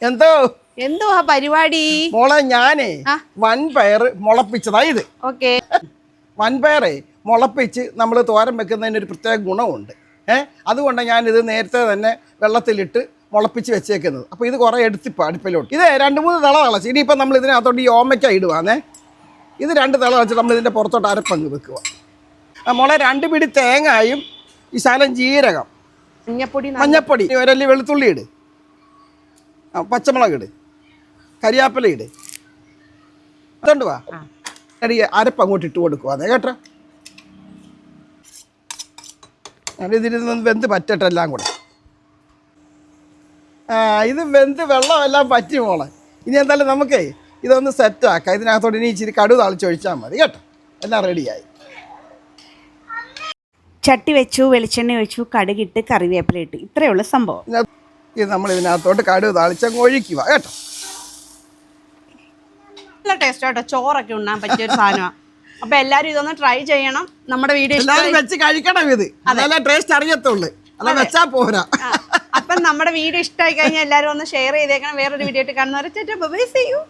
എന്തോ എന്തുവാ പരിപാടി? മോളെ ഞാനേ വൻപയർ മുളപ്പിച്ചതാ ഇത്. ഓക്കെ. വൻപയറേ മുളപ്പിച്ച് നമ്മൾ തോരൻ വെക്കുന്നതിന് ഒരു പ്രത്യേക ഗുണമുണ്ട്. അതുകൊണ്ടാണ് ഞാനിത് നേരത്തെ തന്നെ വെള്ളത്തിലിട്ട് മുളപ്പിച്ച് വെച്ചേക്കുന്നത്. അപ്പോൾ ഇത് കുറേ എടുത്തിപ്പോൾ അടുപ്പിലോട്ട് ഇത് 2-3 തിള തിളച്ച്. ഇനിയിപ്പോൾ നമ്മൾ ഇതിനകത്തോട്ട് ഈ ഓമയ്ക്ക ഇടുവാന്നേ. ഇത് 2 തിള വെച്ച് നമ്മൾ ഇതിൻ്റെ പുറത്തോട്ട് അരപ്പങ്ങ് വെക്കുക. മോളെ 2 പിടി തേങ്ങായും ഈ ശകലം ജീരകം, മഞ്ഞപ്പൊടി, ഒരല്ലി വെളുത്തുള്ളി ഇട്, പച്ചമുളക് ഇട്, കരിയാപ്പില ഇട്. അതുകൊണ്ട് വാ അരപ്പ് അങ്ങോട്ട് ഇട്ട് കൊടുക്കുവാന്നേ കേട്ടോ. ഇതിരുന്ന് വെന്ത് പറ്റട്ടെ എല്ലാം കൂടെ. ഇത് വെന്ത് വെള്ളമെല്ലാം പറ്റി മോളെ. ഇനി എന്തായാലും നമുക്കേ ഇതൊന്ന് സെറ്റാക്കാം. ഇതിനകത്തോട്ട് ഇനി ഇച്ചിരി കടുക് താളിച്ചൊഴിച്ചാൽ മതി കേട്ടോ. എല്ലാം റെഡിയായി. ചട്ടി വെച്ചു, വെളിച്ചെണ്ണ ഒഴിച്ചു, കടുകിട്ട്, കറിവേപ്പില ഇട്ട്. ഇത്രയേ ഉള്ളൂ സംഭവം. ഇത് നമ്മൾ ഇതിനകത്തോട്ട് കടുക് താളിച്ചങ്ങ് ഒഴിക്കുക കേട്ടോ. നല്ല ടേസ്റ്റ് കേട്ടോ. ചോറൊക്കെ ഉണ്ണാൻ പറ്റിയൊരു സാധനമാണ്. അപ്പൊ എല്ലാരും ഇതൊന്ന് ട്രൈ ചെയ്യണം. നമ്മുടെ വീഡിയോ എല്ലാവരും വെച്ച് കഴിക്കണം. ഇത് അതല്ല ടേസ്റ്റ് അറിയത്തുള്ളൂ, അല്ല വെച്ചാ പോരാ. അപ്പം നമ്മുടെ വീഡിയോ ഇഷ്ടമായി കഴിഞ്ഞാൽ എല്ലാവരും ഒന്ന് ഷെയർ ചെയ്തേക്കണം. വേറൊരു വീഡിയോ ആയിട്ട് കാണുന്നവരെ ബൈ, സീ യു.